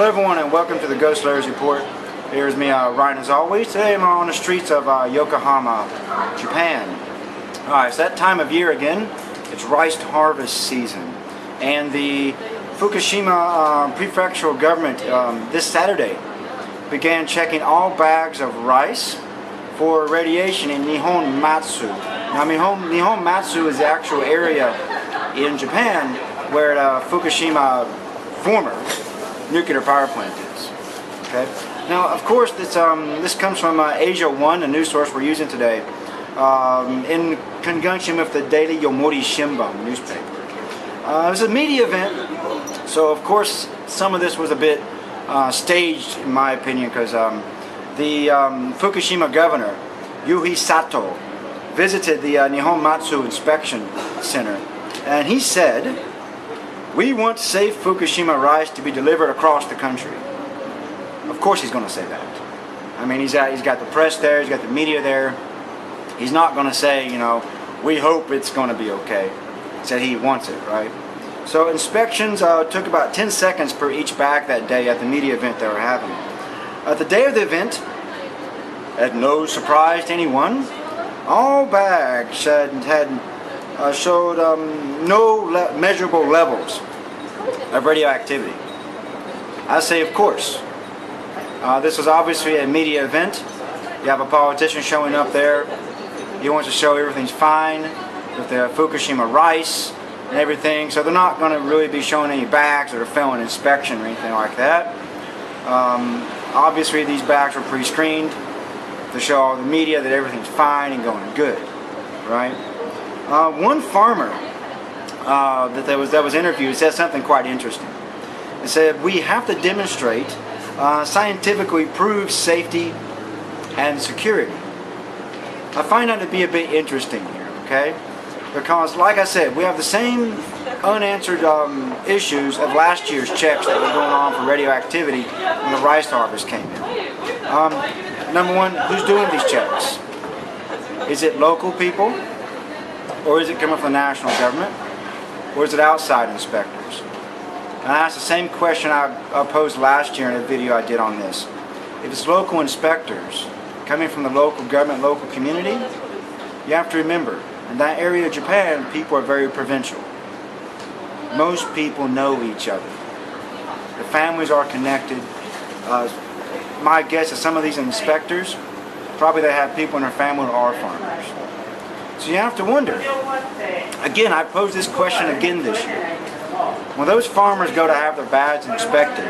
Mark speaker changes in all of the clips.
Speaker 1: Hello everyone and welcome to the Ghost Layers Report. Here's me, Ryan, as always. Today I'm on the streets of Yokohama, Japan. Alright, it's that time of year again. It's rice harvest season. And the Fukushima prefectural government this Saturday began checking all bags of rice for radiation in Nihon Matsu. Now Nihon Matsu is the actual area in Japan where the Fukushima former nuclear power plant is. Okay. Now, of course, this comes from Asia One, a news source we're using today, in conjunction with the Daily Yomiuri Shimbun newspaper. It was a media event, so of course some of this was a bit staged, in my opinion, because the Fukushima governor, Yuhi Sato, visited the Nihon Matsu inspection center, and he said, "We want safe Fukushima rice to be delivered across the country." Of course he's going to say that. I mean, he's got the press there, he's got the media there. He's not going to say, you know, "We hope it's going to be okay." He said he wants it, right? So inspections took about 10 seconds per each bag that day at the media event they were having. At the day of the event, at no surprise to anyone, all bags showed no measurable levels of radioactivity. I say, of course. This was obviously a media event. You have a politician showing up there. He wants to show everything's fine with the Fukushima rice and everything. So they're not going to really be showing any bags that are failing inspection or anything like that. Obviously, these bags were pre-screened to show all the media that everything's fine and going good, right? One farmer that was interviewed said something quite interesting. He said, "We have to demonstrate scientifically proved safety and security." I find that to be a bit interesting here, okay? Because, like I said, we have the same unanswered issues of last year's checks that were going on for radioactivity when the rice harvest came in. Number one, who's doing these checks? Is it local people? Or is it coming from the national government? Or is it outside inspectors? And I asked the same question I posed last year in a video I did on this. If it's local inspectors coming from the local government, local community, you have to remember, in that area of Japan, people are very provincial. Most people know each other. The families are connected. My guess is some of these inspectors, probably they have people in their family who are farmers. So you have to wonder, again, I posed this question again this year. When those farmers go to have their bags inspected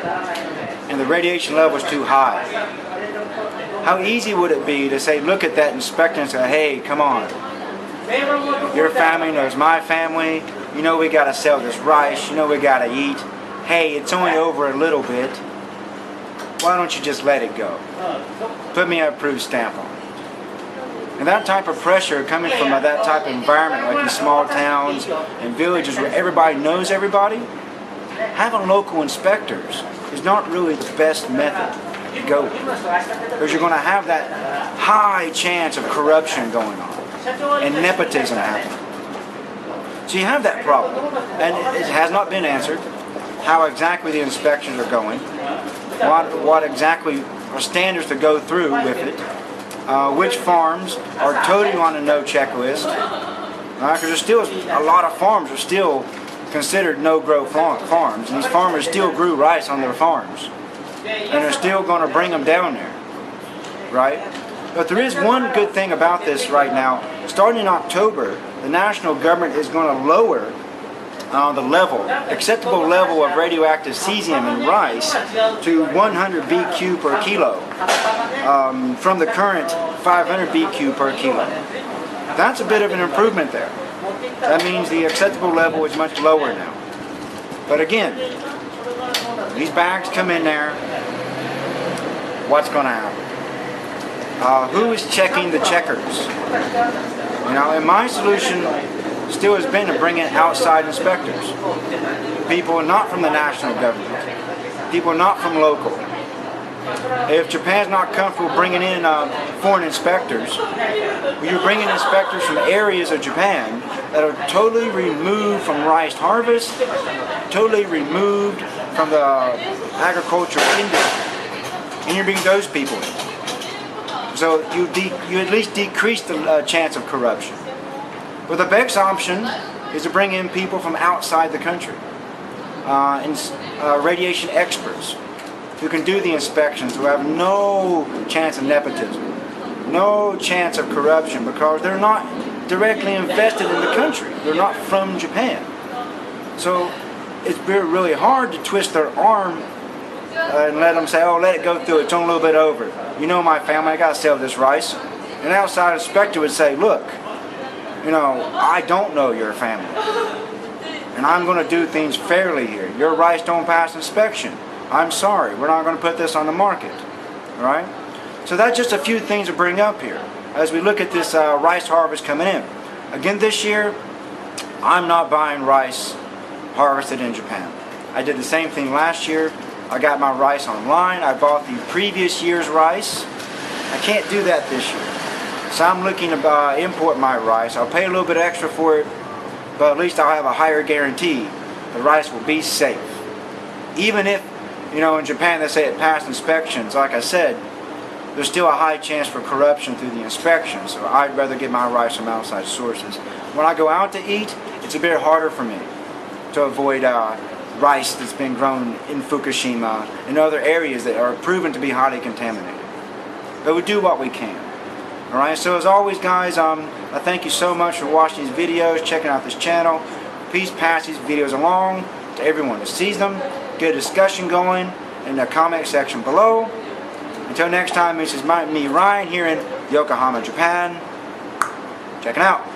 Speaker 1: and the radiation level is too high, how easy would it be to say, look at that inspector and say, "Hey, come on. Your family knows my family. You know we got to sell this rice. You know we got to eat. Hey, it's only over a little bit. Why don't you just let it go? Put me an approved stamp on it." And that type of pressure coming from that type of environment, like in small towns and villages where everybody knows everybody, having local inspectors is not really the best method to go with. Because you're going to have that high chance of corruption going on and nepotism happening. So you have that problem. And it has not been answered how exactly the inspections are going, what exactly are standards to go through with it. Which farms are totally on a no checklist, because there's still a lot of farms are still considered no-grow farms, and these farmers still grew rice on their farms, and they're still going to bring them down there, right? But there is one good thing about this right now. Starting in October, the national government is going to lower the acceptable level of radioactive cesium in rice to 100 BQ per kilo from the current 500 BQ per kilo. That's a bit of an improvement there. That means the acceptable level is much lower now. But again, these bags come in there, what's going to happen? Who is checking the checkers? You know, and my solution still has been to bring in outside inspectors. People not from the national government. People not from local. If Japan's not comfortable bringing in foreign inspectors, you're bringing inspectors from areas of Japan that are totally removed from rice harvest, totally removed from the agricultural industry, interviewing those people. So you at least decrease the chance of corruption. But the best option is to bring in people from outside the country, and radiation experts who can do the inspections, who have no chance of nepotism, no chance of corruption, because they're not directly invested in the country. They're not from Japan. So it's really hard to twist their arm and let them say, oh, let it go through, it's only a little bit over. You know my family, I got to sell this rice. An outside inspector would say, look, I don't know your family, and I'm going to do things fairly here. Your rice don't pass inspection. I'm sorry, we're not going to put this on the market. All right? So that's just a few things to bring up here as we look at this rice harvest coming in. Again, this year, I'm not buying rice harvested in Japan. I did the same thing last year. I got my rice online. I bought the previous year's rice. I can't do that this year. So I'm looking to import my rice. I'll pay a little bit extra for it, but at least I'll have a higher guarantee the rice will be safe. Even if, in Japan they say it passed inspections, like I said, there's still a high chance for corruption through the inspection, so I'd rather get my rice from outside sources. When I go out to eat, it's a bit harder for me to avoid rice that's been grown in Fukushima and other areas that are proven to be highly contaminated. But we do what we can. Alright, so as always guys, I thank you so much for watching these videos, checking out this channel. Please pass these videos along to everyone that sees them. Get a discussion going in the comment section below. Until next time, this is me, Ryan, here in Yokohama, Japan. Checking out.